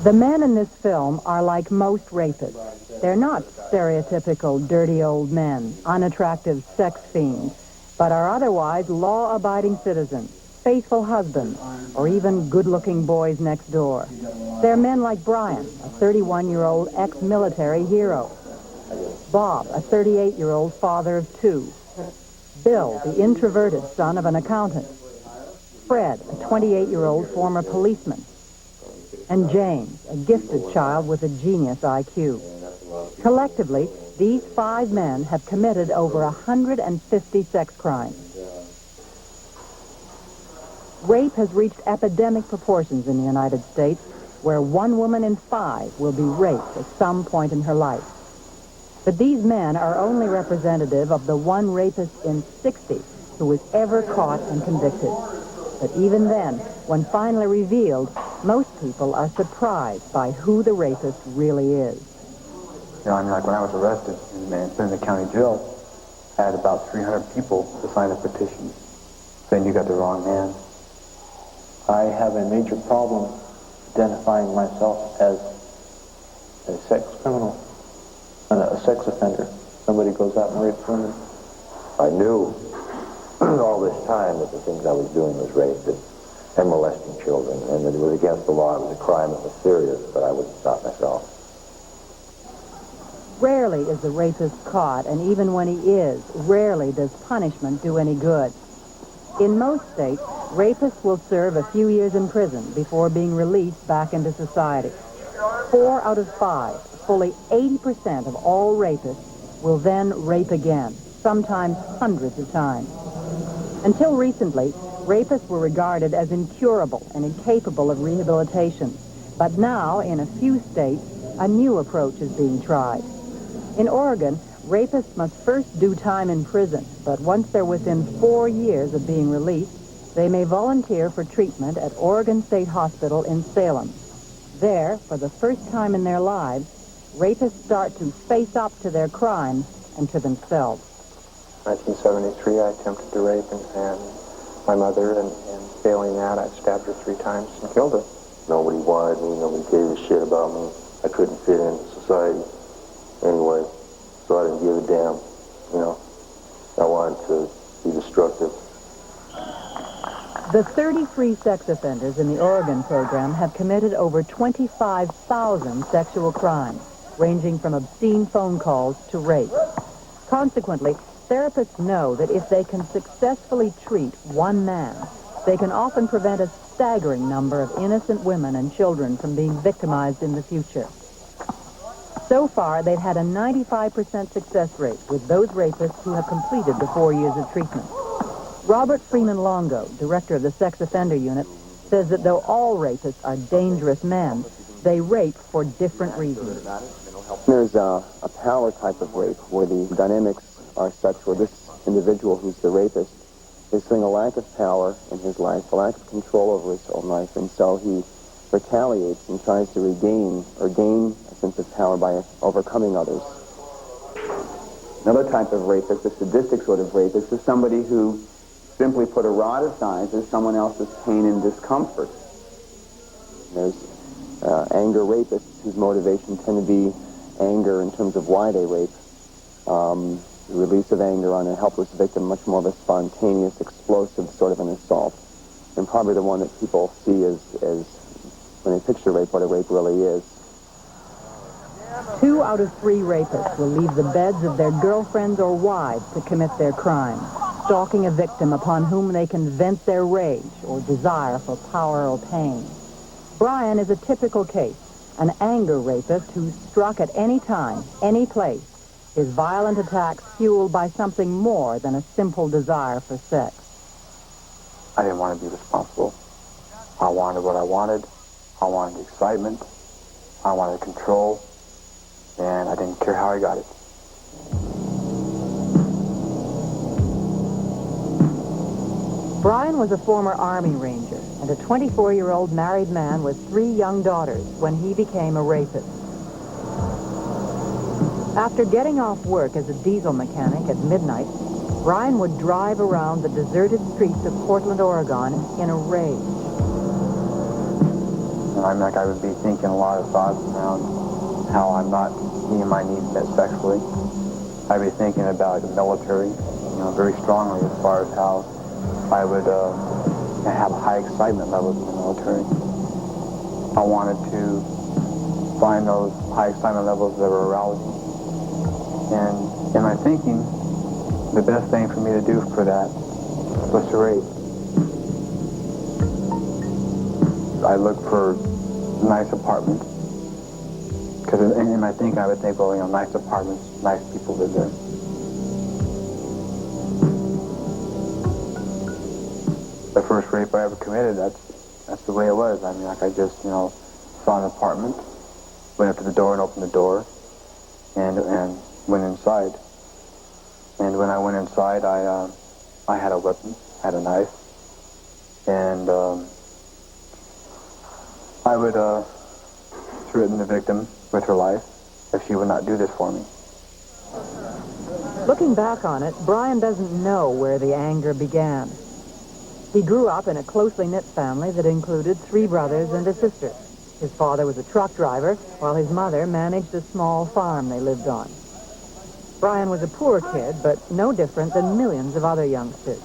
The men in this film are like most rapists. They're not stereotypical dirty old men, unattractive sex fiends, but are otherwise law-abiding citizens, faithful husbands, or even good-looking boys next door. They're men like Brian, a 31-year-old ex-military hero. Bob, a 38-year-old father of two. Bill, the introverted son of an accountant. Fred, a 28-year-old former policeman. And James, a gifted child with a genius IQ. Collectively, these 5 men have committed over 150 sex crimes. Rape has reached epidemic proportions in the United States, where 1 woman in 5 will be raped at some point in her life. But these men are only representative of the 1 rapist in 60 who was ever caught and convicted. But even then, when finally revealed, most people are surprised by who the rapist really is. You know, I mean, like when I was arrested in the county jail, I had about 300 people to sign a petition saying you got the wrong man. I have a major problem identifying myself as a sex criminal, a sex offender. Somebody goes out and rapes women. I knew all this time that the things I was doing was rape and molesting children, and that it was against the law. It was a crime that was serious, but I wouldn't stop myself. Rarely is the rapist caught, and even when he is, rarely does punishment do any good. In most states, rapists will serve a few years in prison before being released back into society. 4 out of 5, fully 80% of all rapists, will then rape again, sometimes hundreds of times. Until recently, rapists were regarded as incurable and incapable of rehabilitation. But now, in a few states, a new approach is being tried. In Oregon, rapists must first do time in prison, but once they're within 4 years of being released, they may volunteer for treatment at Oregon State Hospital in Salem. There, for the first time in their lives, rapists start to face up to their crimes and to themselves. 1973, I attempted to rape and my mother, and failing that, I stabbed her 3 times and killed her. Nobody wanted me. Nobody gave a shit about me. I couldn't fit into society anyway, so I didn't give a damn. You know, I wanted to be destructive. The 33 sex offenders in the Oregon program have committed over 25,000 sexual crimes, ranging from obscene phone calls to rape. Consequently, therapists know that if they can successfully treat 1 man, they can often prevent a staggering number of innocent women and children from being victimized in the future. So far, they've had a 95% success rate with those rapists who have completed the 4 years of treatment. Robert Freeman Longo, director of the Sex Offender Unit, says that though all rapists are dangerous men, they rape for different reasons. There's a power type of rape where the dynamics are such where this individual who's the rapist is feeling a lack of power in his life, a lack of control over his own life, and so he retaliates and tries to regain or gain a sense of power by overcoming others. Another type of rapist, a sadistic sort of rapist, is somebody who simply put a rod aside as someone else's pain and discomfort. There's anger rapists whose motivation tend to be anger in terms of why they rape. The release of anger on a helpless victim, much more of a spontaneous, explosive sort of an assault. And probably the one that people see as when they picture rape, what a rape really is. 2 out of 3 rapists will leave the beds of their girlfriends or wives to commit their crimes, stalking a victim upon whom they can vent their rage or desire for power or pain. Brian is a typical case, an anger rapist who's struck at any time, any place, his violent attacks fueled by something more than a simple desire for sex. I didn't want to be responsible. I wanted what I wanted. I wanted excitement. I wanted control. And I didn't care how I got it. Brian was a former Army Ranger and a 24-year-old married man with 3 young daughters when he became a rapist. After getting off work as a diesel mechanic at midnight, Brian would drive around the deserted streets of Portland, Oregon in a rage. I mean, like I would be thinking a lot of thoughts around how I'm not meeting my needs met sexually. I'd be thinking about the military, very strongly as far as how I would have high excitement levels in the military. I wanted to find those high excitement levels that were arousing. And in my thinking, the best thing for me to do for that was to rape. I looked for nice apartments. Because in my thinking, I would think, well, nice apartments, nice people live there. The first rape I ever committed, that's the way it was. I mean, like I just, saw an apartment, went up to the door and opened the door, and went inside. And when I went inside, I had a weapon, had a knife, and I would threaten the victim with her life if she would not do this for me. Looking back on it, Brian doesn't know where the anger began. He grew up in a closely knit family that included 3 brothers and a sister. His father was a truck driver, while his mother managed a small farm they lived on. Brian was a poor kid, but no different than millions of other youngsters.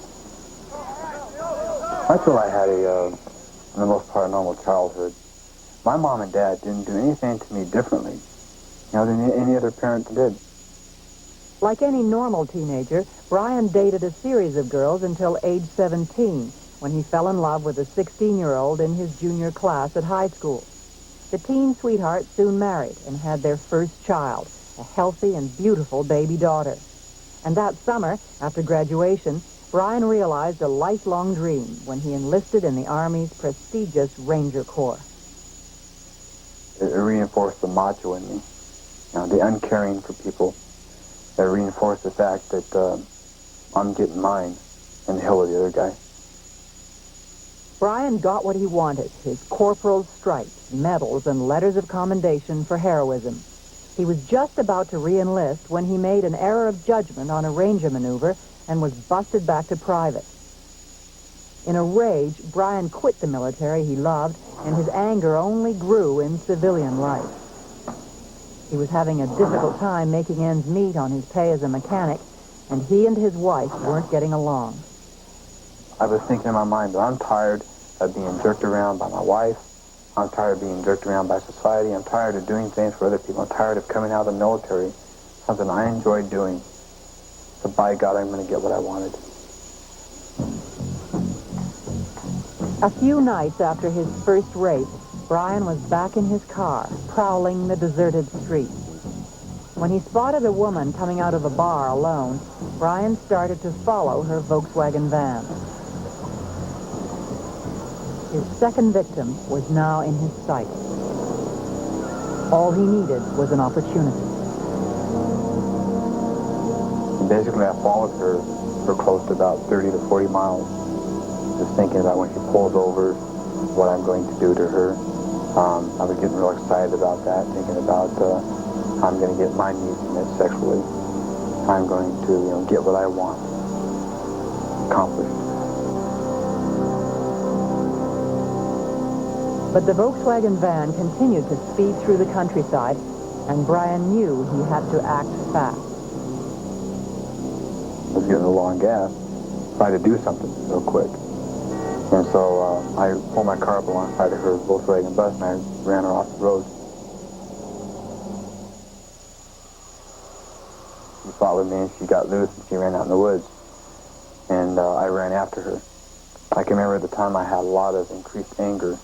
I feel I had for the most part, a normal childhood. My mom and dad didn't do anything to me differently, than any other parent did. Like any normal teenager, Brian dated a series of girls until age 17, when he fell in love with a 16-year-old in his junior class at high school. The teen sweetheart soon married and had their first child, a healthy and beautiful baby daughter. And that summer, after graduation, Brian realized a lifelong dream when he enlisted in the Army's prestigious Ranger Corps. It reinforced the macho in me, the uncaring for people. It reinforced the fact that I'm getting mine and the hell with the other guy. Brian got what he wanted, his corporal's stripes, medals, and letters of commendation for heroism. He was just about to re-enlist when he made an error of judgment on a Ranger maneuver and was busted back to private. In a rage, Brian quit the military he loved, and his anger only grew in civilian life. He was having a difficult time making ends meet on his pay as a mechanic, and he and his wife weren't getting along. I was thinking in my mind that I'm tired of being jerked around by my wife. I'm tired of being jerked around by society. I'm tired of doing things for other people. I'm tired of coming out of the military, something I enjoyed doing. So by God, I'm going to get what I wanted. A few nights after his first rape, Brian was back in his car, prowling the deserted streets. When he spotted a woman coming out of a bar alone, Brian started to follow her Volkswagen van. His second victim was now in his sight. All he needed was an opportunity. Basically, I followed her for close to about 30 to 40 miles, just thinking about when she pulls over, what I'm going to do to her. I was getting real excited about that, thinking about how I'm going to get my needs met sexually. I'm going to, get what I want accomplished. But the Volkswagen van continued to speed through the countryside, and Brian knew he had to act fast. I was getting low on gas, tried to do something real quick. And so I pulled my car up alongside of her Volkswagen bus, and I ran her off the road. She fought with me, and she got loose, and she ran out in the woods. And I ran after her. I can remember at the time I had a lot of increased anger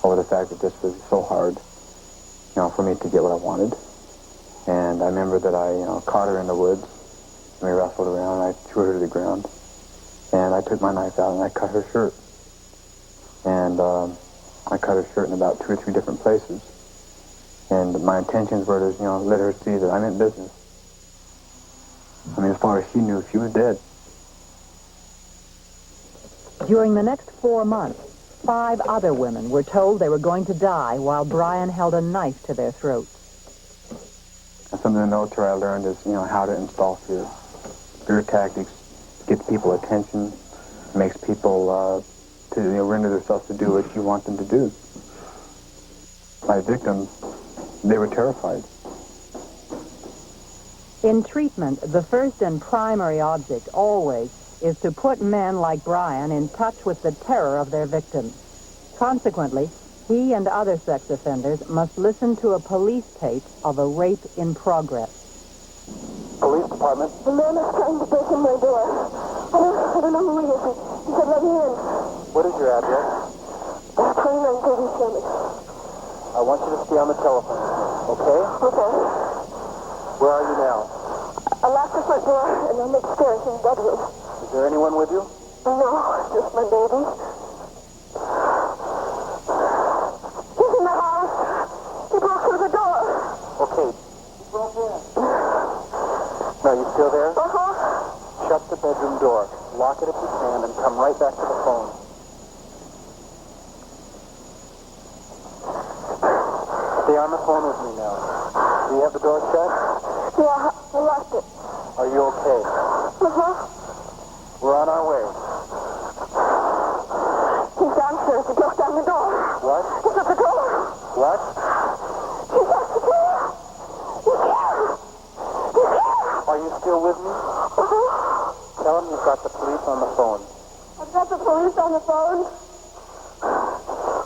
over the fact that this was so hard, for me to get what I wanted. And I remember that I, caught her in the woods, and we wrestled around, and I threw her to the ground. And I took my knife out, and I cut her shirt. And I cut her shirt in about 2 or 3 different places. And my intentions were to, let her see that I'm in business. I mean, as far as she knew, she was dead. During the next 4 months, 5 other women were told they were going to die while Brian held a knife to their throats. And something in the military I learned is, how to install fear. Fear tactics gets people attention, makes people to render themselves to do what you want them to do. my victims, they were terrified. In treatment, the first and primary object always is to put men like Brian in touch with the terror of their victims. Consequently, he and other sex offenders must listen to a police tape of a rape in progress. Police department. The man is trying to break in my door. I don't know who he is. He said, let me in. What is your address? 2937. I want you to stay on the telephone, okay? Okay. Where are you now? I locked the front door and I'm upstairs in the bedroom. Is there anyone with you? No, just my baby. He's in the house. He broke through the door. Okay. Now, you still there? Uh-huh. Shut the bedroom door. Lock it if you can and come right back to the phone. Stay on the phone with me now. Do you have the door shut? Yeah, I locked it. Are you okay? Uh-huh. We're on our way. He's downstairs. He broke down the door. What? He's at the door. What? He's at the door. He's here. He's here. Are you still with me? Uh-huh. Tell him you've got the police on the phone. I've got the police on the phone.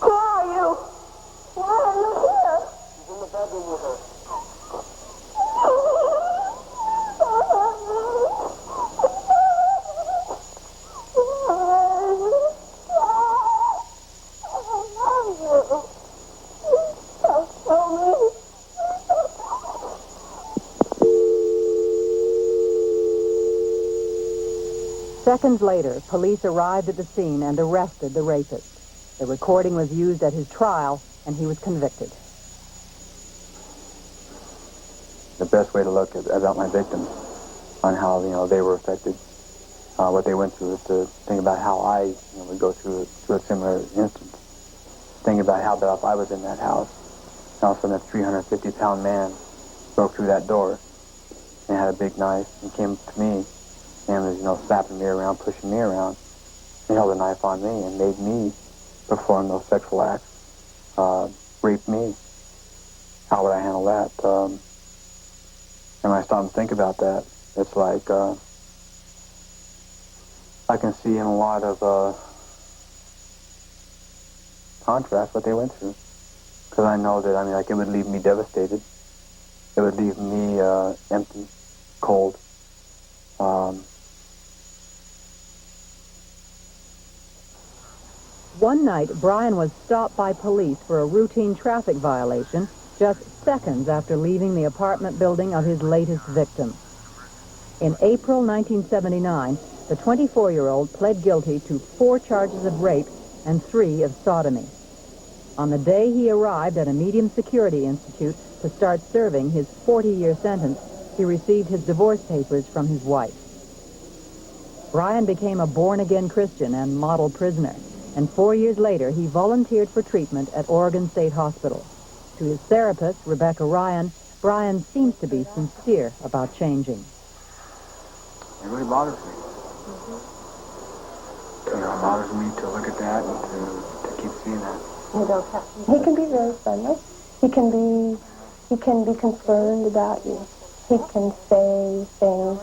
Who are you? Why are you here? He's in the bedroom with her. Seconds later, police arrived at the scene and arrested the rapist. The recording was used at his trial, and he was convicted. The best way to look about my victims, on how, they were affected, what they went through, is to think about how I would go through a similar instance. Think about how that if I was in that house, and all of a sudden a 350-pound man broke through that door and had a big knife and came to me and was, slapping me around, pushing me around. He held a knife on me and made me perform those sexual acts, rape me. How would I handle that? And when I stop and think about that, it's like I can see in a lot of contrast what they went through. Because I know that, it would leave me devastated. It would leave me empty, cold. One night, Brian was stopped by police for a routine traffic violation just seconds after leaving the apartment building of his latest victim. In April 1979, the 24-year-old pled guilty to 4 charges of rape and 3 of sodomy. On the day he arrived at a medium security institute to start serving his 40-year sentence, he received his divorce papers from his wife. Brian became a born-again Christian and model prisoner, and 4 years later, he volunteered for treatment at Oregon State Hospital. To his therapist, Rebecca Ryan, Brian seems to be sincere about changing. It really bothers me. It bothers me to look at that and to keep seeing that. He can be very friendly. He can be concerned about you. He can say things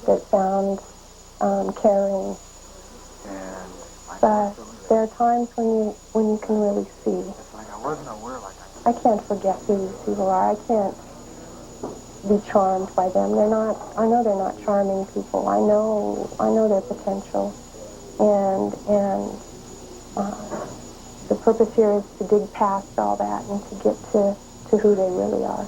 that sound caring. But there are times when you can really see. It's like I wasn't aware like I can't forget who these people are. I can't be charmed by them. I know they're not charming people. I know their potential. And the purpose here is to dig past all that and to get to who they really are.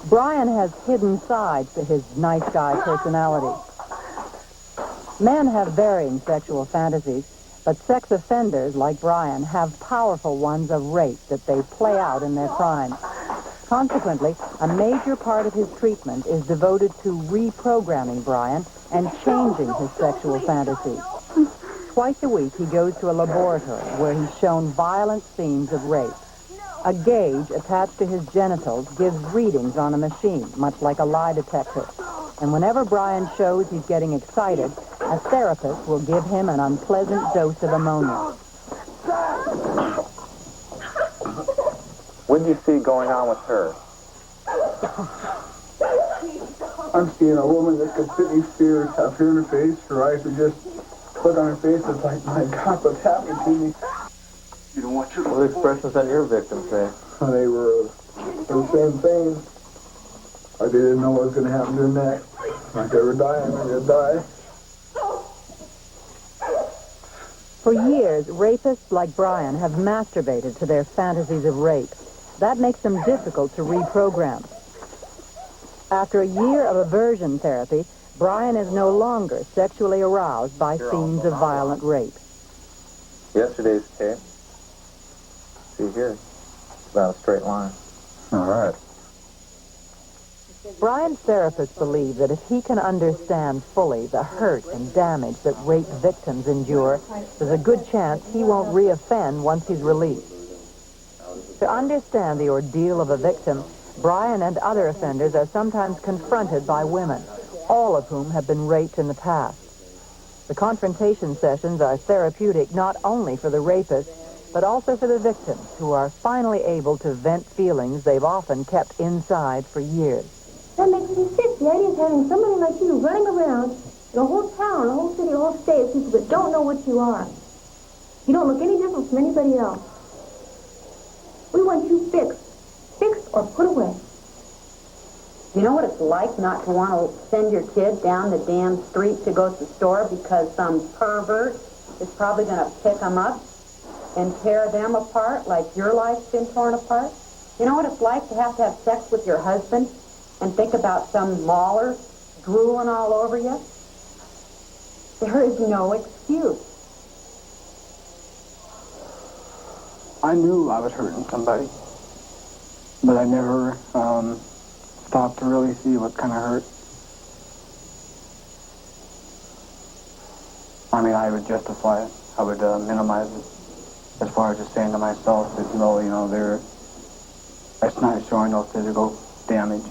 Brian has hidden sides to his nice guy personality. Men have varying sexual fantasies, but sex offenders like Brian have powerful ones of rape that they play out in their crimes. Consequently, a major part of his treatment is devoted to reprogramming Brian and changing his sexual fantasies. Twice a week, he goes to a laboratory where he's shown violent scenes of rape. A gauge attached to his genitals gives readings on a machine, much like a lie detector. And whenever Brian shows he's getting excited, a therapist will give him an unpleasant dose of ammonia. What did you see going on with her? I'm seeing a woman that could fit me fear, have fear in her face. Her eyes would just look on her face. It's like, my God, what's happening to me? You don't want your What expressions on your victim's face? They were the same thing. Like they didn't know what was going to happen to them next. Like they were dying, they're going to die. For years, rapists like Brian have masturbated to their fantasies of rape. That makes them difficult to reprogram. After a year of aversion therapy, Brian is no longer sexually aroused by scenes of violent rape. Yesterday's tape. See here. It's about a straight line. All right. Brian's therapist believes that if he can understand fully the hurt and damage that rape victims endure, there's a good chance he won't reoffend once he's released. To understand the ordeal of a victim, Brian and other offenders are sometimes confronted by women, all of whom have been raped in the past. The confrontation sessions are therapeutic not only for the rapist, but also for the victims, who are finally able to vent feelings they've often kept inside for years. That makes me sick. The idea of having somebody like you running around in a whole town, a whole city, a whole state of people that don't know what you are. You don't look any different from anybody else. We want you fixed. Fixed or put away. You know what it's like not to want to send your kid down the damn street to go to the store because some pervert is probably going to pick them up and tear them apart like your life's been torn apart? You know what it's like to have sex with your husband and think about some mauler drooling all over you? There is no excuse. I knew I was hurting somebody, but I never stopped to really see what kind of hurt. I mean, I would justify it. I would minimize it as far as just saying to myself that, it's not showing no physical damage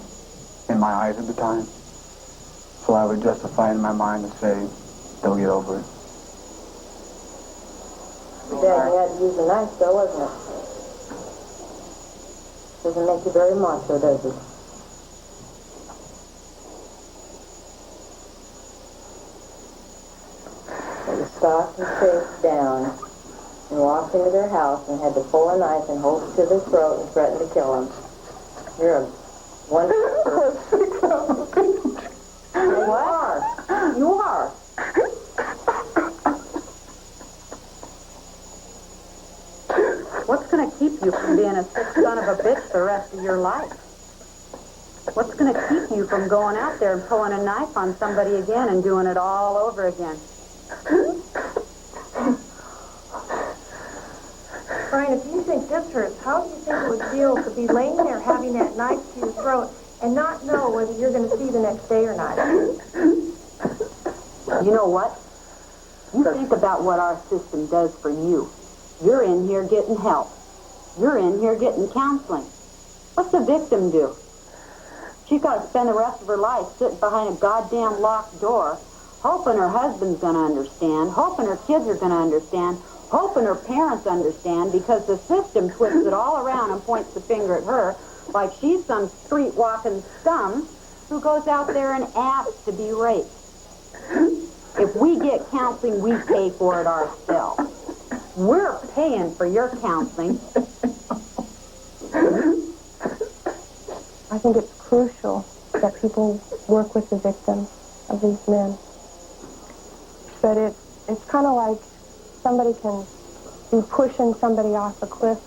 in my eyes at the time. So I would justify it in my mind and say, they'll get over it. Dad, you had to use a knife, though, wasn't it? Doesn't make you very macho, does it? They stalked and chased down and walked into their house and had to pull a knife and hold it to their throat and threaten to kill them. You're a wonderful person. You are. You are. What's going to keep you from being a sick son of a bitch the rest of your life? What's going to keep you from going out there and pulling a knife on somebody again and doing it all over again? Brian, if you think this hurts, how do you think it would feel to be laying there having that knife to your throat and not know whether you're going to see the next day or not? You know what? You think about what our system does for you. You're in here getting help. You're in here getting counseling. What's the victim do? She's got to spend the rest of her life sitting behind a goddamn locked door, hoping her husband's going to understand, hoping her kids are going to understand, hoping her parents understand, because the system twists it all around and points the finger at her like she's some street-walking scum who goes out there and asks to be raped. If we get counseling, we pay for it ourselves. We're paying for your counseling. I think it's crucial that people work with the victims of these men. But it's kind of like somebody can be pushing somebody off a cliff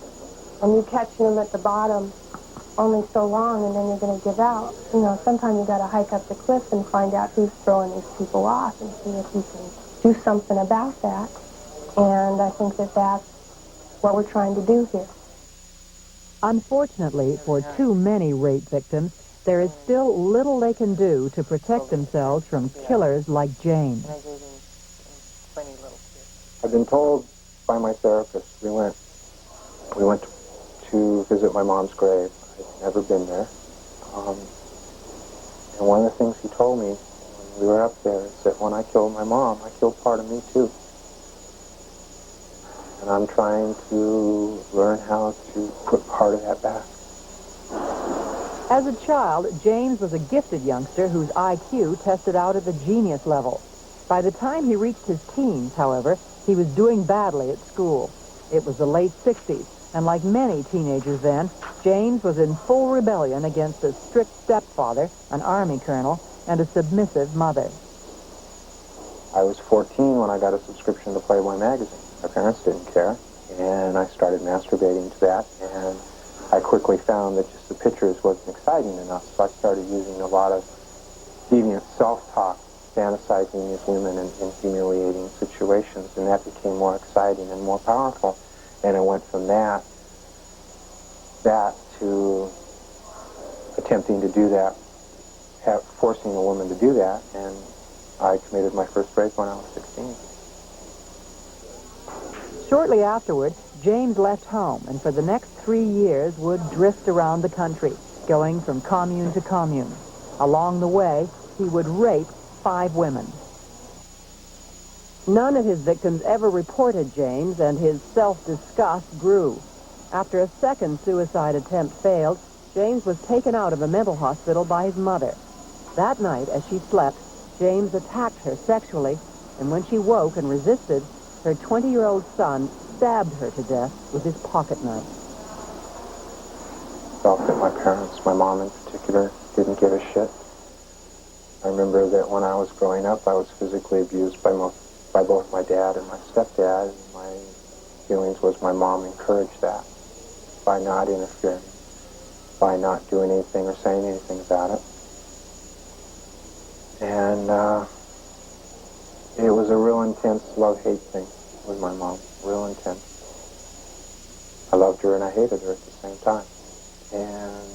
and you catching them at the bottom only so long and then you're going to give out. Sometimes you got to hike up the cliff and find out who's throwing these people off and see if you can do something about that. And I think that that's what we're trying to do here. Unfortunately, for too many rape victims, there is still little they can do to protect themselves from killers like Jane. I've been told by my therapist, we went to visit my mom's grave. I'd never been there. And one of the things he told me when we were up there is that when I killed my mom, I killed part of me too. And I'm trying to learn how to put part of that back. As a child, James was a gifted youngster whose IQ tested out at the genius level. By the time he reached his teens, however, he was doing badly at school. It was the late 60s, and like many teenagers then, James was in full rebellion against a strict stepfather, an Army colonel, and a submissive mother. I was 14 when I got a subscription to Playboy magazine. My parents didn't care, and I started masturbating to that, and I quickly found that just the pictures wasn't exciting enough, so I started using a lot of deviant self-talk, fantasizing these women in humiliating situations, and that became more exciting and more powerful. And it went from that to attempting to do that, forcing a woman to do that, and I committed my first rape when I was 16. Shortly afterward, James left home and for the next 3 years would drift around the country, going from commune to commune. Along the way, he would rape 5 women. None of his victims ever reported James, and his self-disgust grew. After a second suicide attempt failed, James was taken out of a mental hospital by his mother. That night, as she slept, James attacked her sexually, and when she woke and resisted, her 20-year-old son stabbed her to death with his pocket knife. Felt that my parents, my mom in particular, didn't give a shit. I remember that when I was growing up, I was physically abused by both my dad and my stepdad. My feelings was my mom encouraged that by not interfering, by not doing anything or saying anything about it. And it was a real intense love-hate thing with my mom, real intense. I loved her and I hated her at the same time. And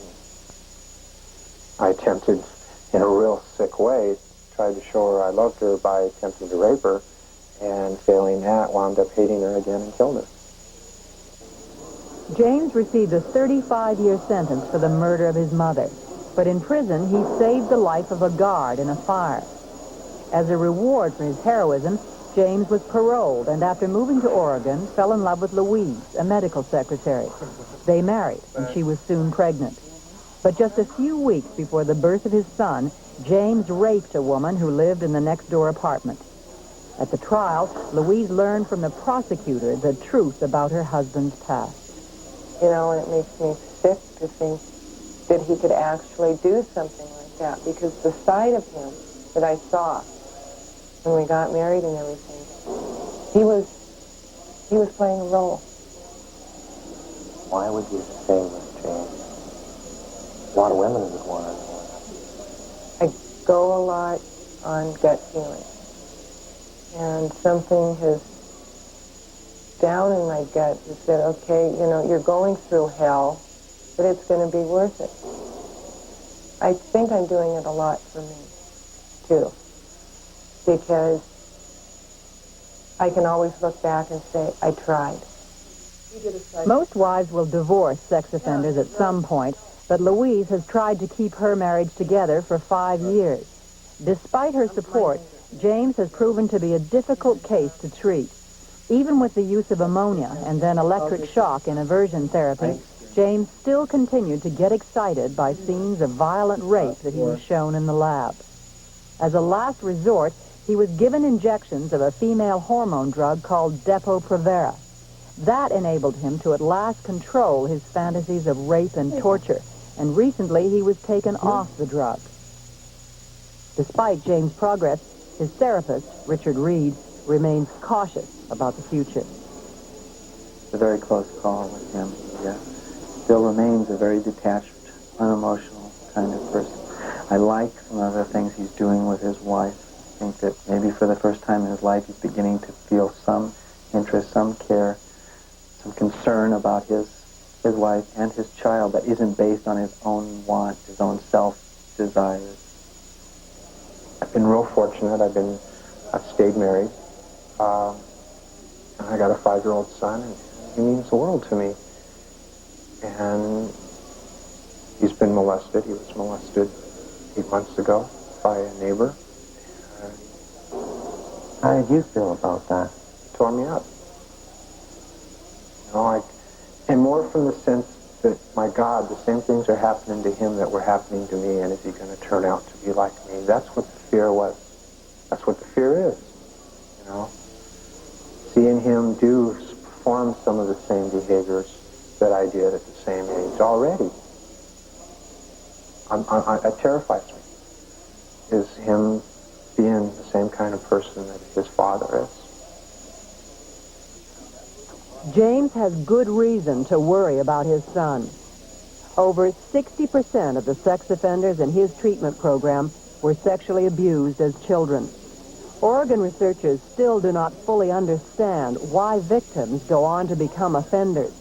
I attempted, in a real sick way, tried to show her I loved her by attempting to rape her, and failing that, wound up hating her again and killed her. James received a 35-year sentence for the murder of his mother, but in prison he saved the life of a guard in a fire. As a reward for his heroism, James was paroled and after moving to Oregon, fell in love with Louise, a medical secretary. They married, and she was soon pregnant. But just a few weeks before the birth of his son, James raped a woman who lived in the next-door apartment. At the trial, Louise learned from the prosecutor the truth about her husband's past. You know, and it makes me sick to think that he could actually do something like that, because the side of him that I saw when we got married and everything, he was playing a role. Why would you say this, James? A lot of women would want to know that. I go a lot on gut feeling, and something has down in my gut that said, okay, you know, you're going through hell, but it's going to be worth it. I think I'm doing it a lot for me, too, because I can always look back and say, I tried. Most wives will divorce sex offenders at some point, but Louise has tried to keep her marriage together for 5 years. Despite her support, James has proven to be a difficult case to treat. Even with the use of ammonia and then electric shock in aversion therapy, James still continued to get excited by scenes of violent rape that he was shown in the lab. As a last resort, he was given injections of a female hormone drug called Depo-Provera. That enabled him to at last control his fantasies of rape and torture, and recently he was taken off the drug. Despite James' progress, his therapist, Richard Reed, remains cautious about the future. It's a very close call with him. He still remains a very detached, unemotional kind of person. I like some of the things he's doing with his wife. I think that maybe for the first time in his life he's beginning to feel some interest, some care, some concern about his wife and his child that isn't based on his own want, his own self-desires. I've been real fortunate. I've stayed married. And I got a 5-year-old son, and he means the world to me. And he's been molested. He was molested 8 months ago by a neighbor. How did you feel about that? It tore me up. And more from the sense that, my God, the same things are happening to him that were happening to me, and is he going to turn out to be like me? That's what the fear was. That's what the fear is, Seeing him perform some of the same behaviors that I did at the same age already. It terrifies me, is him being the same kind of person that his father is. James has good reason to worry about his son. Over 60% of the sex offenders in his treatment program were sexually abused as children. Oregon researchers still do not fully understand why victims go on to become offenders,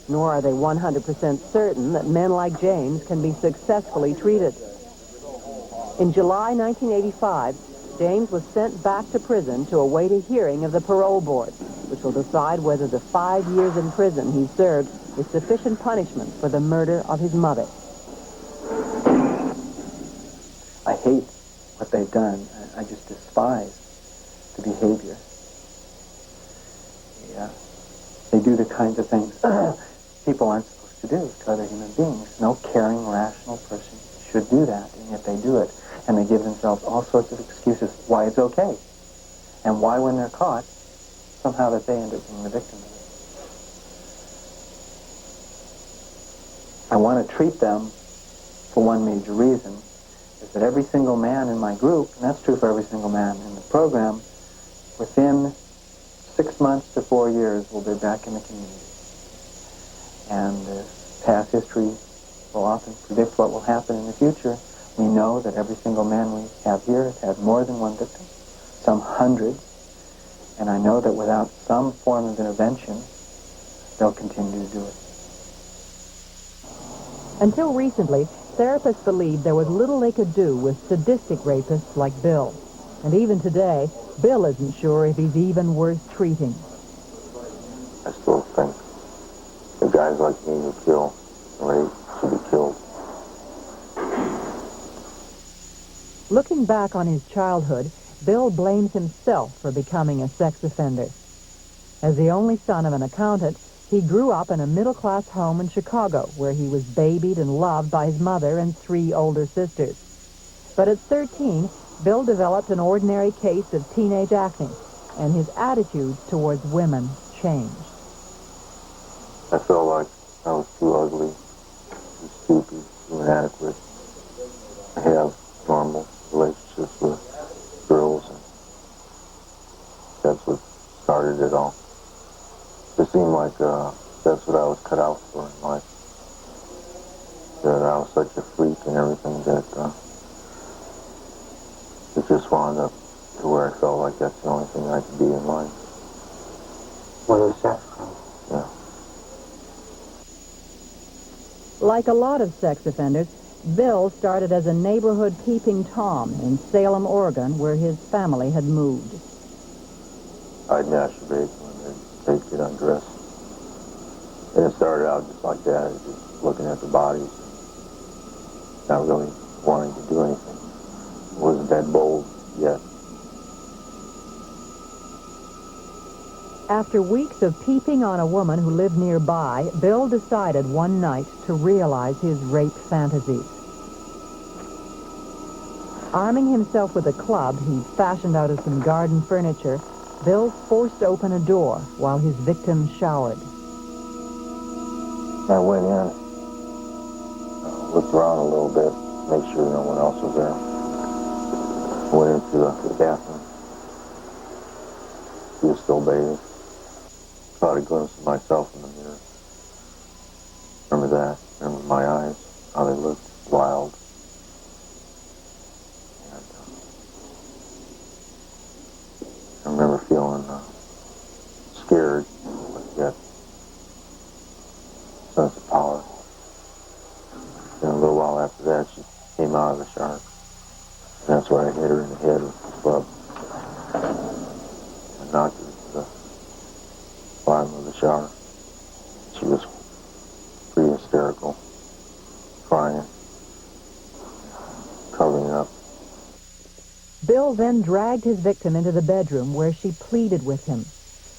nor are they 100% certain that men like James can be successfully treated. In July 1985, James was sent back to prison to await a hearing of the parole board, which will decide whether the 5 years in prison he served is sufficient punishment for the murder of his mother. I hate what they've done. I just despise the behavior. Yeah. They do the kinds of things people aren't supposed to do to other human beings. No caring, rational person should do that, and yet they do it. And they give themselves all sorts of excuses why it's okay. And why, when they're caught, somehow that they end up being the victim of it. I want to treat them for one major reason, is that every single man in my group, and that's true for every single man in the program, within 6 months to 4 years will be back in the community. And past history will often predict what will happen in the future. We know that every single man we have here has had more than one victim, some hundreds, and I know that without some form of intervention, they'll continue to do it. Until recently, therapists believed there was little they could do with sadistic rapists like Bill. And even today, Bill isn't sure if he's even worth treating. I still think the guys like me who kill and rape should be killed. Looking back on his childhood, Bill blames himself for becoming a sex offender. As the only son of an accountant, he grew up in a middle-class home in Chicago where he was babied and loved by his mother and 3 older sisters. But at 13, Bill developed an ordinary case of teenage acne, and his attitudes towards women changed. I felt like I was too ugly, too stupid, too inadequate to have normal relationships with girls, and that's what started it all. It seemed like that's what I was cut out for in life. That I was such a freak and everything that it just wound up to where I felt like that's the only thing I could be in life. What is that from? Yeah. Like a lot of sex offenders, Bill started as a neighborhood peeping Tom in Salem, Oregon, where his family had moved. I'd masturbate when they'd get undressed. And it started out just like that, just looking at the bodies, not really wanting to do anything. It wasn't that bold yet. After weeks of peeping on a woman who lived nearby, Bill decided one night to realize his rape fantasies. Arming himself with a club he fashioned out of some garden furniture, Bill forced open a door while his victim showered. I went in, looked around a little bit, make sure no one else was there. Went into the bathroom. She was still bathing. Caught a glimpse of myself in the mirror. Remember that. Remember my eyes, how they looked wild. And I remember feeling scared, but yet sense of power. And a little while after that, she came out of the shower. And that's where I hit her in the head with the club. I knocked her to the bottom of the shower. She was pretty hysterical, crying, covering up. Bill then dragged his victim into the bedroom where she pleaded with him.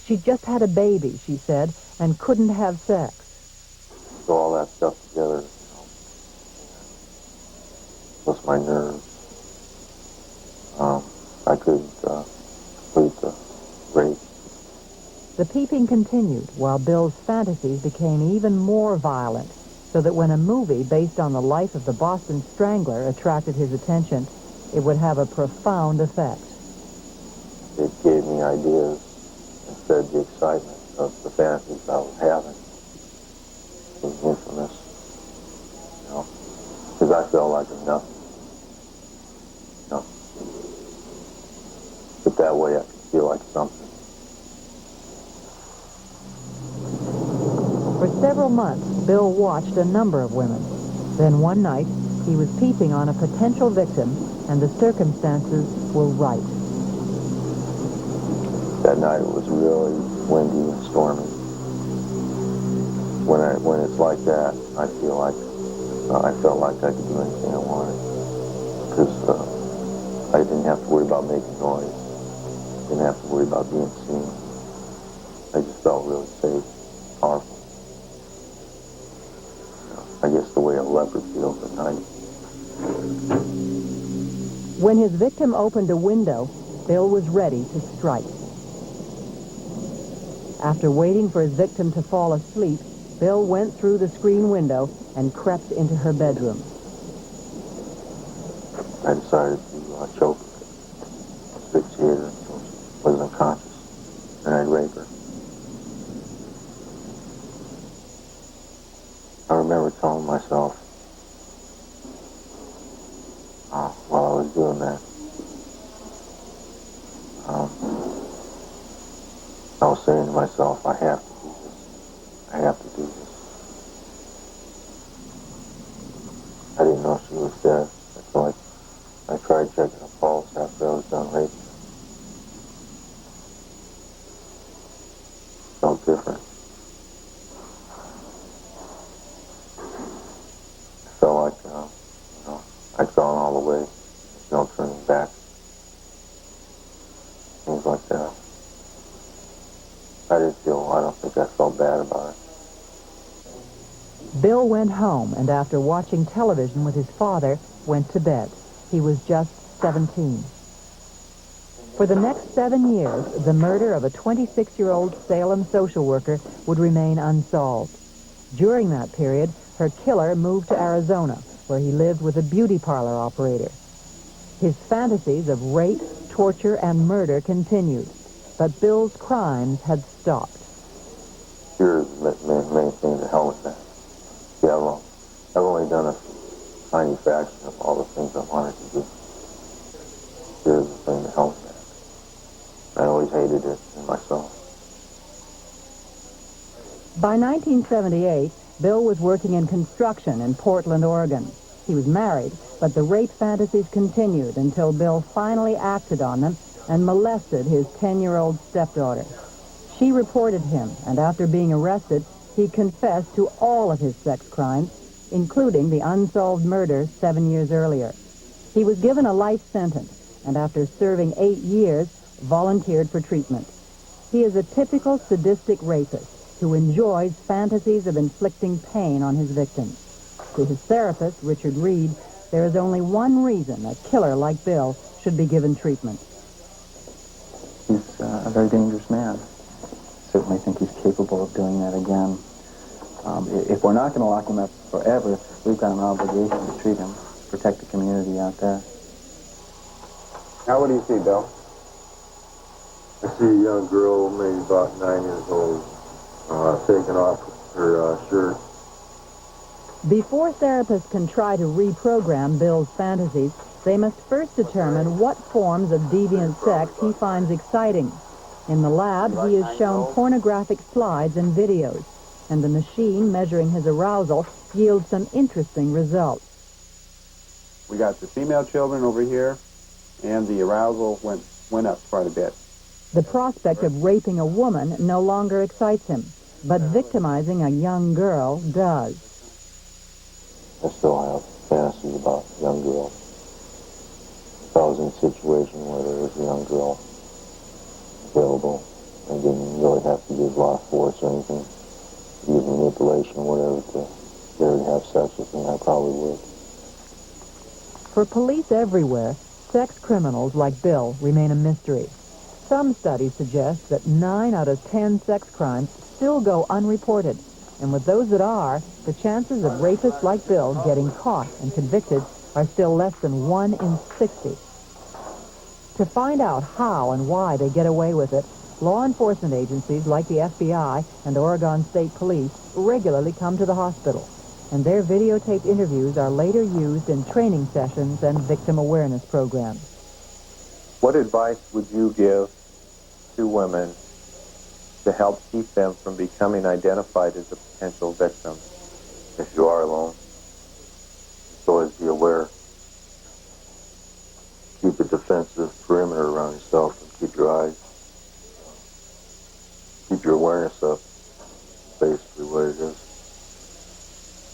She just had a baby, she said, and couldn't have sex. So all that stuff together, plus my nerves, I couldn't complete the rape. The peeping continued while Bill's fantasies became even more violent, so that when a movie based on the life of the Boston Strangler attracted his attention, it would have a profound effect. It gave me ideas and fed the excitement of the fantasies I was having. It was infamous, because I felt like I'm nothing. But that way I could feel like something. For several months, Bill watched a number of women. Then one night, he was peeping on a potential victim, and the circumstances were right. That night it was really windy and stormy. When it's like that, I feel like I felt like I could do anything I wanted, because I didn't have to worry about making noise. Didn't have to worry about being seen. I just felt really safe, powerful. I guess the way a leopard feels at night. When his victim opened a window, Bill was ready to strike. After waiting for his victim to fall asleep, Bill went through the screen window and crept into her bedroom. I decided to choke her, asphyxiate her until she was unconscious, and I'd rape her. I remember telling myself, while I was doing that, I was saying to myself, I have to do this. I have to do this. I didn't know she was dead until I tried checking her pulse after I was done raping her. Felt different. I felt like, I'd gone all the way. There's no turning back. Things like that. I don't think I felt bad about it. Bill went home and after watching television with his father, went to bed. He was just 17. For the next 7 years, the murder of a 26-year-old Salem social worker would remain unsolved. During that period, her killer moved to Arizona, where he lived with a beauty parlor operator. His fantasies of rape, torture, and murder continued, but Bill's crimes had stopped. Here's the main thing to hell with that. Yeah, I've only done a tiny fraction of all the things I wanted to do. Here's the thing to hell with that. I always hated it in myself. By 1978, Bill was working in construction in Portland, Oregon. He was married, but the rape fantasies continued until Bill finally acted on them and molested his 10-year-old stepdaughter. She reported him, and after being arrested, he confessed to all of his sex crimes, including the unsolved murder 7 years earlier. He was given a life sentence, and after serving 8 years, volunteered for treatment. He is a typical sadistic rapist who enjoys fantasies of inflicting pain on his victims. To his therapist, Richard Reed, there is only one reason a killer like Bill should be given treatment. He's a very dangerous man. Certainly think he's capable of doing that again. If we're not going to lock him up forever, we've got an obligation to treat him, protect the community out there. Now, what do you see, Bill? I see a young girl, maybe about 9 years old, taking off her shirt. Before therapists can try to reprogram Bill's fantasies, they must first determine what forms of deviant sex he finds exciting. In the lab, he is shown pornographic slides and videos, and the machine measuring his arousal yields some interesting results. We got the female children over here, and the arousal went up quite a bit. The prospect of raping a woman no longer excites him, but victimizing a young girl does. I still have fantasies about young girls. If I was in a situation where there was a young girl available, I didn't really have to use a lot of force or anything. use manipulation or whatever to get her to have sex with me, I probably would. For police everywhere, sex criminals like Bill remain a mystery. Some studies suggest that 9 out of 10 sex crimes still go unreported. And with those that are, the chances of rapists like Bill getting caught and convicted are still less than 1 in 60. To find out how and why they get away with it, law enforcement agencies like the FBI and Oregon State Police regularly come to the hospital, and their videotaped interviews are later used in training sessions and victim awareness programs. What advice would you give to women to help keep them from becoming identified as a potential victim? If you are alone, just always be aware. Keep a defensive perimeter around yourself and keep your eyes, keep your awareness up, basically what it is.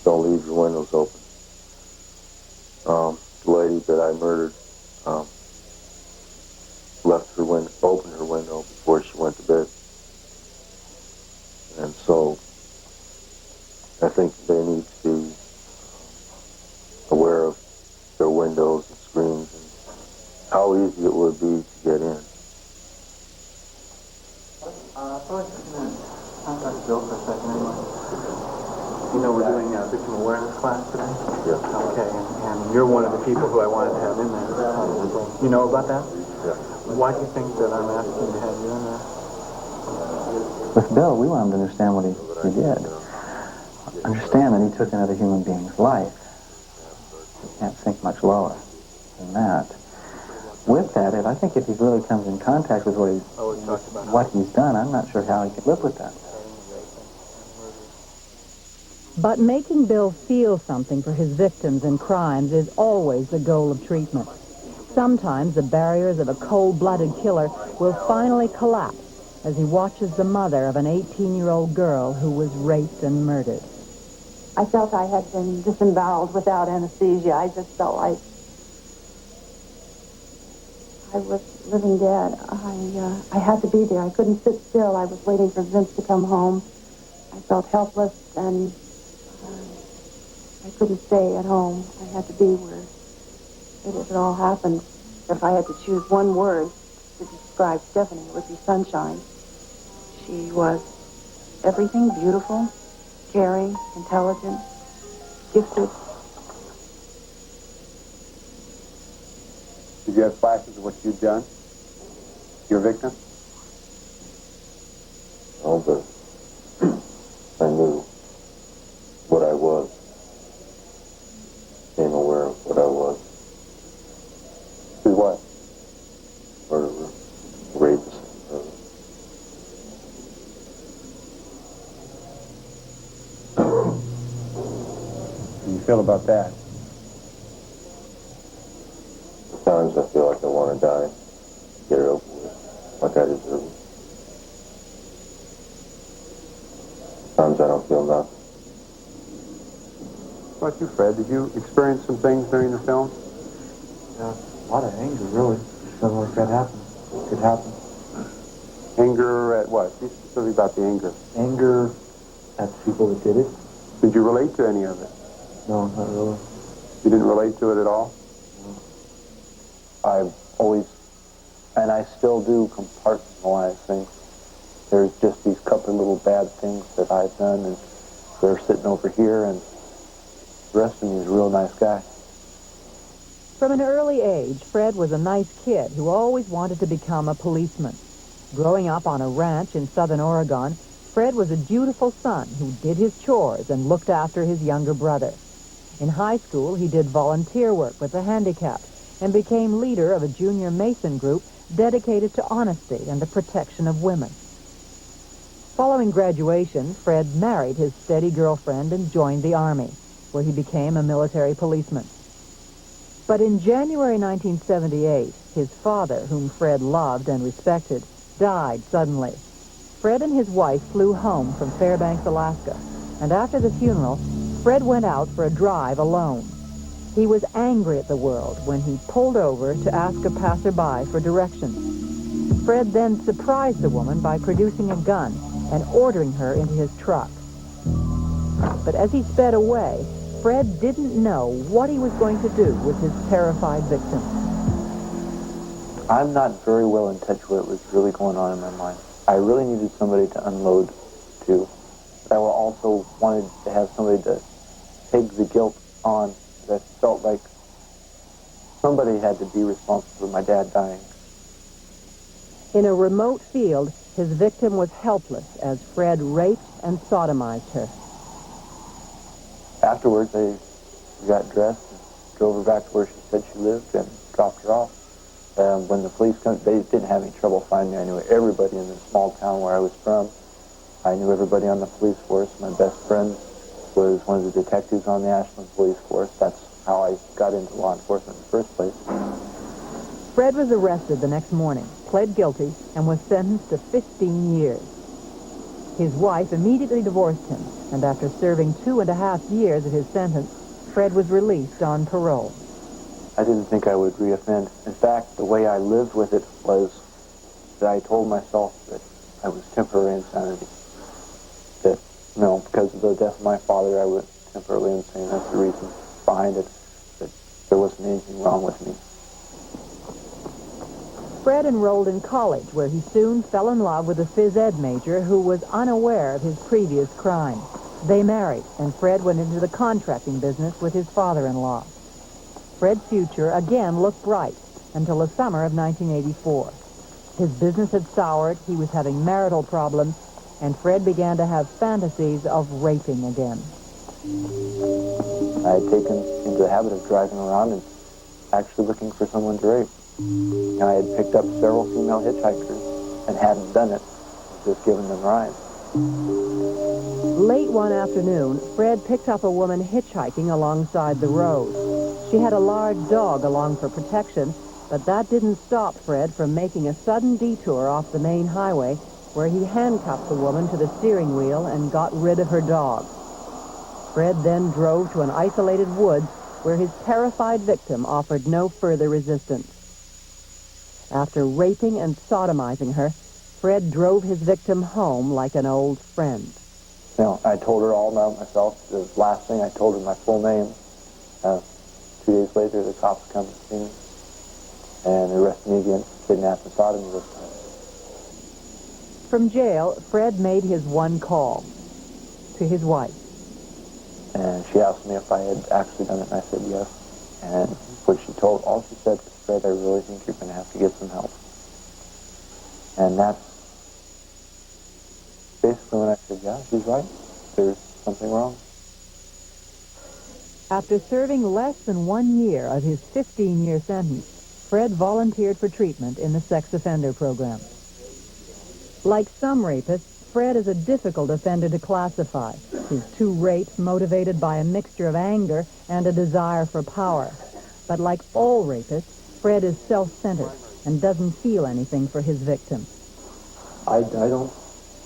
Don't leave your windows open. The lady that I murdered left her window, opened her window before she went to bed. And so I think they need to be aware of their windows and screens and how easy it would be to get in. I'd like to contact Bill for a second anyway. You know we're doing a victim awareness class today? Yeah. Okay, and you're one of the people who I wanted to have in there. You know about that? Yeah. Why do you think that I'm asking to have you in there? With Bill, we want him to understand what he did. Understand that he took another human being's life. You can't sink much lower than that. With that, I think if he really comes in contact with what he's done, I'm not sure how he could live with that. But making Bill feel something for his victims and crimes is always the goal of treatment. Sometimes the barriers of a cold-blooded killer will finally collapse as he watches the mother of an 18-year-old girl who was raped and murdered. I felt I had been disemboweled without anesthesia. I just felt like I was living dead. I had to be there. I couldn't sit still. I was waiting for Vince to come home. I felt helpless, and I couldn't stay at home. I had to be where it had all happened. If I had to choose one word to describe Stephanie, it would be sunshine. She was everything: beautiful, caring, intelligent, gifted. Did you have flashes of what you'd done? Your victim? Oh, but I knew what I was. Became aware of what I was. Who what? Murderer, rapist, How do you feel about that? Sometimes I feel like I want to die, get it over with, like I deserve it. Sometimes I don't feel nothing. What about you, Fred? Did you experience some things during the film? A lot of anger, really. Something like that happened. Could happen. Anger at what? Be specific about the anger. Anger at the people that did it? Did you relate to any of it? No, not really. You didn't relate to it at all? I've always, and I still do, compartmentalize things. There's just these couple of little bad things that I've done, and they're sitting over here, and the rest of me is a real nice guy. From an early age, Fred was a nice kid who always wanted to become a policeman. Growing up on a ranch in southern Oregon, Fred was a dutiful son who did his chores and looked after his younger brother. In high school, he did volunteer work with the handicapped and became leader of a junior Mason group dedicated to honesty and the protection of women. Following graduation, Fred married his steady girlfriend and joined the Army, where he became a military policeman. But in January 1978, his father, whom Fred loved and respected, died suddenly. Fred and his wife flew home from Fairbanks, Alaska, and after the funeral, Fred went out for a drive alone. He was angry at the world when he pulled over to ask a passerby for directions. Fred then surprised the woman by producing a gun and ordering her into his truck. But as he sped away, Fred didn't know what he was going to do with his terrified victim. I'm not very well in touch with what was really going on in my mind. I really needed somebody to unload to. But I also wanted to have somebody to take the guilt on. That felt like somebody had to be responsible for my dad dying. In a remote field, his victim was helpless as Fred raped and sodomized her. Afterwards, we got dressed and drove her back to where she said she lived and dropped her off. When the police came, they didn't have any trouble finding me. I knew everybody in the small town where I was from. I knew everybody on the police force. My best friend was one of the detectives on the Ashland police force. That's how I got into law enforcement in the first place. Fred was arrested the next morning, pled guilty, and was sentenced to 15 years. His wife immediately divorced him, and after serving 2.5 years of his sentence, Fred was released on parole. I didn't think I would reoffend. In fact, the way I lived with it was that I told myself that I was temporary insanity. That, because of the death of my father, I was temporarily insane. That's the reason behind it, that there wasn't anything wrong with me. Fred enrolled in college, where he soon fell in love with a phys ed major who was unaware of his previous crime. They married, and Fred went into the contracting business with his father-in-law. Fred's future again looked bright until the summer of 1984. His business had soured, he was having marital problems, and Fred began to have fantasies of raping again. I had taken into the habit of driving around and actually looking for someone to rape. And I had picked up several female hitchhikers and hadn't done it, just given them rides. Late one afternoon, Fred picked up a woman hitchhiking alongside the road. She had a large dog along for protection, but that didn't stop Fred from making a sudden detour off the main highway where he handcuffed the woman to the steering wheel and got rid of her dog. Fred then drove to an isolated woods where his terrified victim offered no further resistance. After raping and sodomizing her, Fred drove his victim home like an old friend. I told her all about myself. The last thing I told her my full name. 2 days later, the cops come and see me and arrest me again for kidnapping and sodomy this time. From jail, Fred made his one call to his wife. And she asked me if I had actually done it, and I said yes. And what she told, all she said was, Fred, I really think you're going to have to get some help. And that's basically when I said, yeah, she's right. There's something wrong. After serving less than 1 year of his 15-year sentence, Fred volunteered for treatment in the sex offender program. Like some rapists, Fred is a difficult offender to classify. His 2 rapes motivated by a mixture of anger and a desire for power. But like all rapists, Fred is self-centered and doesn't feel anything for his victim. I don't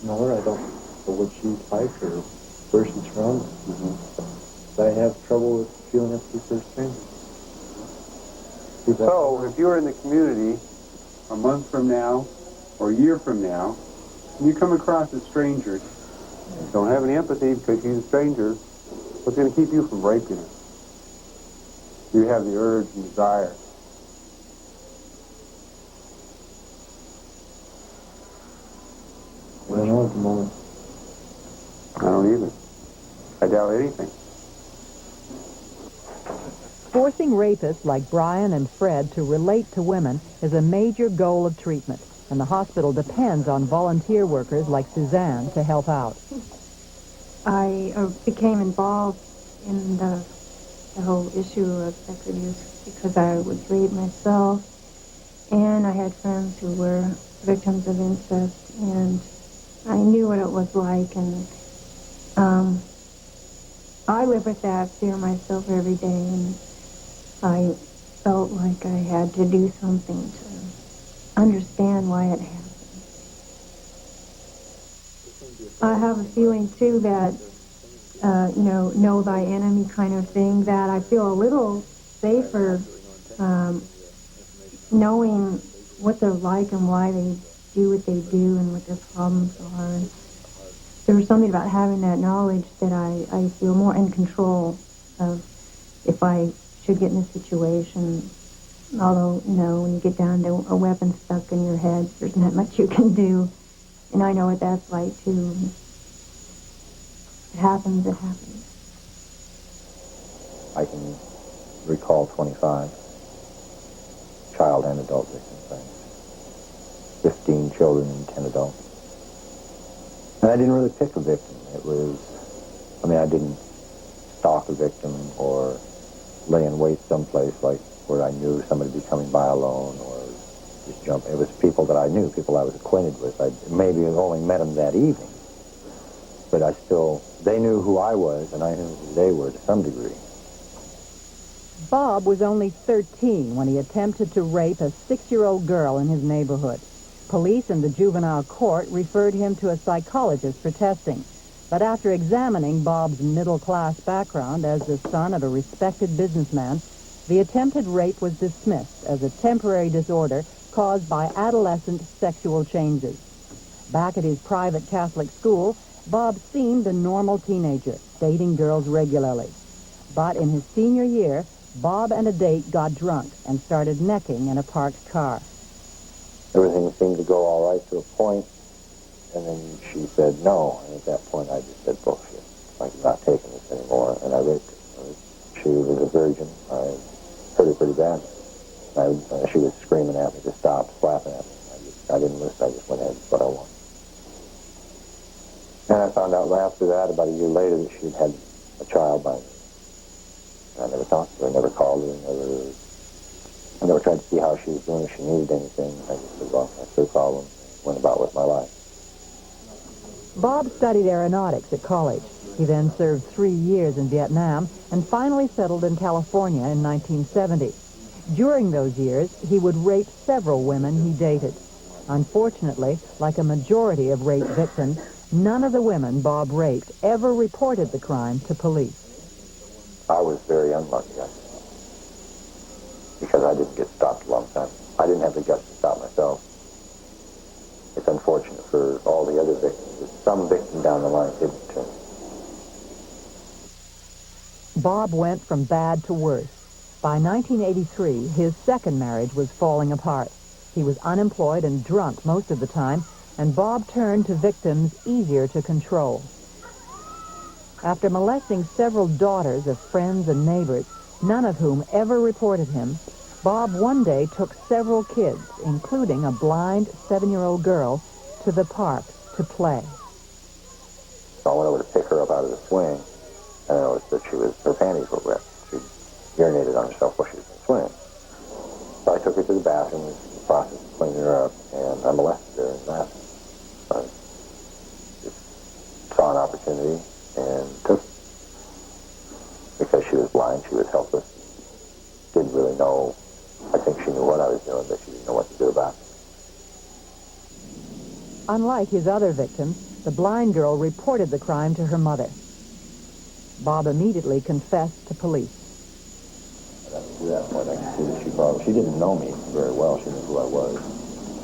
know her. I don't know what she's like or where she's from. But I have trouble with feeling empathy for strangers. So, if you're in the community a month from now or a year from now, and you come across a stranger, don't have any empathy because she's a stranger, what's going to keep you from raping her? You have the urge and desire. I don't know at the moment. I don't either. I doubt anything. Forcing rapists like Brian and Fred to relate to women is a major goal of treatment, and the hospital depends on volunteer workers like Suzanne to help out. I became involved in the whole issue of sex abuse because I was raped myself, and I had friends who were victims of incest, and I knew what it was like, and I live with that fear myself every day, and I felt like I had to do something to understand why it happened. I have a feeling, too, that, know thy enemy kind of thing, that I feel a little safer knowing what they're like and why they do what they do and what their problems are. And there was something about having that knowledge that I feel more in control of if I should get in a situation. Although, when you get down to a weapon stuck in your head, there's not much you can do. And I know what that's like, too. It happens, it happens. I can recall 25 child and adult victims, 15 children and 10 adults. And I didn't really pick a victim. I didn't stalk a victim or lay in wait someplace like where I knew somebody would be coming by alone or just jump. It was people that I knew, people I was acquainted with. I maybe only met them that evening, but they knew who I was and I knew who they were to some degree. Bob was only 13 when he attempted to rape a 6-year-old girl in his neighborhood. Police and the juvenile court referred him to a psychologist for testing. But after examining Bob's middle-class background as the son of a respected businessman, the attempted rape was dismissed as a temporary disorder caused by adolescent sexual changes. Back at his private Catholic school, Bob seemed a normal teenager, dating girls regularly. But in his senior year, Bob and a date got drunk and started necking in a parked car. Everything seemed to go all right to a point, and then she said no. And at that point, I just said, bullshit. I'm not taking this anymore, and I raped her. She was a virgin. I hurt her pretty bad. She was screaming at me to stop, slapping at me. I didn't listen. I just went ahead and did what I wanted. And I found out after that, about a year later, that she'd had a child by me. I never talked to her, never called her, I never tried to see how she was doing, if she needed anything. I just said, well, that's her problem. Went about with my life. Bob studied aeronautics at college. He then served 3 years in Vietnam and finally settled in California in 1970. During those years, he would rape several women he dated. Unfortunately, like a majority of rape victims, none of the women Bob raped ever reported the crime to police. I was very unlucky, because I didn't get stopped a long time. I didn't have the guts to stop myself. It's unfortunate for all the other victims that some victim down the line didn't turn. Bob went from bad to worse. By 1983, his second marriage was falling apart. He was unemployed and drunk most of the time, and Bob turned to victims easier to control. After molesting several daughters of friends and neighbors, none of whom ever reported him, Bob one day took several kids, including a blind 7-year-old girl, to the park to play. So I went over to pick her up out of the swing, and I noticed that her panties were wet. She urinated on herself while she was in the swing. So I took her to the bathroom and in the process of cleaning her up, and I molested her in the bathroom. I just saw an opportunity and took her. Because she was blind, she was helpless. Didn't really know. I think she knew what I was doing, but she didn't know what to do about it. Unlike his other victims, the blind girl reported the crime to her mother. Bob immediately confessed to police. And at that point, I could see that she didn't know me very well. She knew who I was,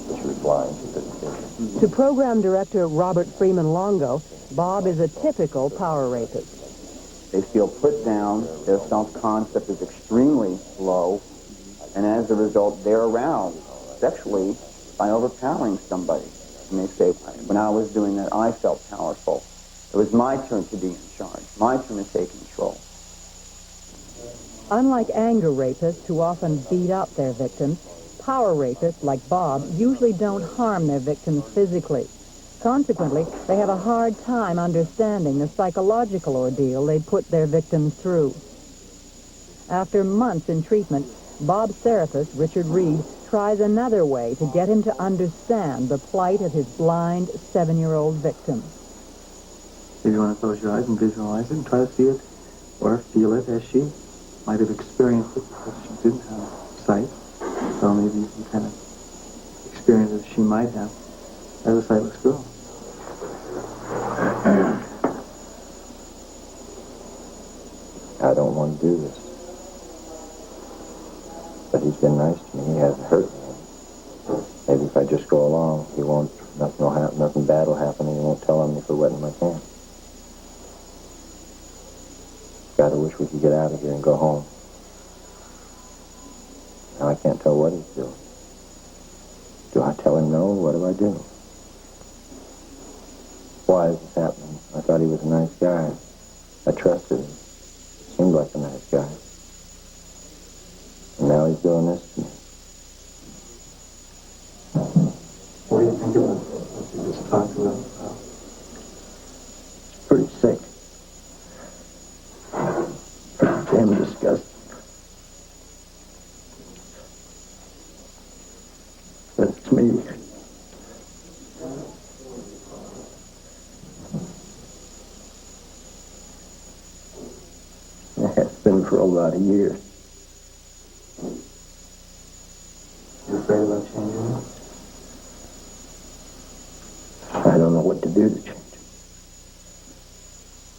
but she was blind. She couldn't see me. To program director Robert Freeman Longo, Bob is a typical power rapist. They feel put down, their self-concept is extremely low, and as a result, they're aroused sexually by overpowering somebody. And they say, when I was doing that, I felt powerful. It was my turn to be in charge, my turn to take control. Unlike anger rapists who often beat up their victims, power rapists like Bob usually don't harm their victims physically. Consequently, they have a hard time understanding the psychological ordeal they put their victims through. After months in treatment, Bob's therapist, Richard Reed, tries another way to get him to understand the plight of his blind 7-year-old victim. If you want to close your eyes and visualize it and try to see it or feel it as she might have experienced it because she didn't have sight. So maybe you can kind of experience it as she might have as a sightless girl. I don't want to do this. But he's been nice to me. He hasn't hurt me. Maybe if I just go along, he won't Nothing bad will happen, and you won't tell on me for wetting my pants. God, I wish we could get out of here and go home. Now I can't tell what he's doing. Do I tell him no? What do I do? Why is this happening? I thought he was a nice guy. I trusted him. Seemed like a nice guy. And now he's doing this to me. What do you think about what you just talked about? Pretty sick. Damn disgusting. But it's me. It's been for a lot of years. You're afraid about changing it? I don't know what to do to change it.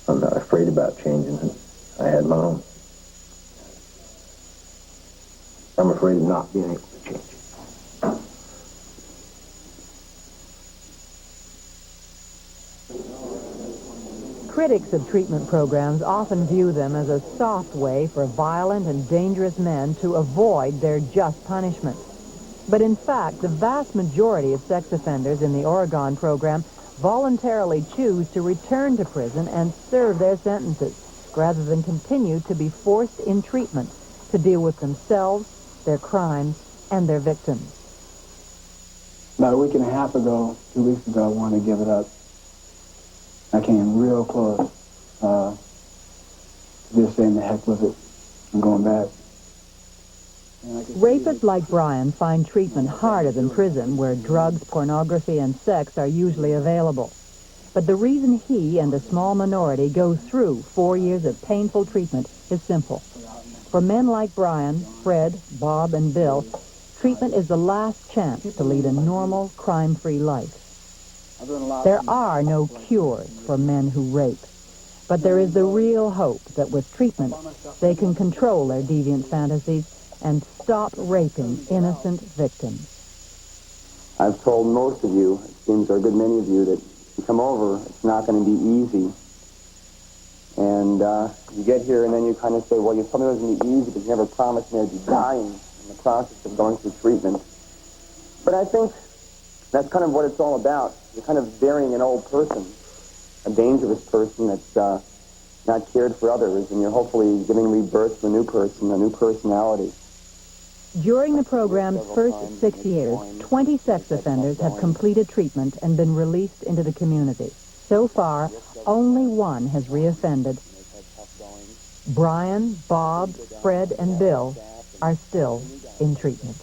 I'm not afraid about changing it. I had my own. I'm afraid of not being able to change it. Critics of treatment programs often view them as a soft way for violent and dangerous men to avoid their just punishment. But in fact, the vast majority of sex offenders in the Oregon program voluntarily choose to return to prison and serve their sentences, rather than continue to be forced in treatment to deal with themselves, their crimes, and their victims. About a week and a half ago, 2 weeks ago, I wanted to give it up. I came real close to just saying the heck with it and going back. Rapists like Brian find treatment harder than prison, where drugs, pornography, and sex are usually available. But the reason he and a small minority go through 4 years of painful treatment is simple. For men like Brian, Fred, Bob, and Bill, treatment is the last chance to lead a normal, crime-free life. There are no cures for men who rape, but there is the real hope that with treatment, they can control their deviant fantasies and stop raping innocent victims. I've told most of you, it seems there are a good many of you, that you come over, it's not going to be easy. And you get here and then you kind of say, well, you told me it was going to be easy, but you never promised me I'd be dying in the process of going through treatment. But I think that's kind of what it's all about. You're kind of burying an old person, a dangerous person that's not cared for others, and you're hopefully giving rebirth to a new person, a new personality. During the program's first 6 years, 20 sex offenders have completed treatment and been released into the community. So far, only one has reoffended. Brian, Bob, Fred, and Bill are still in treatment.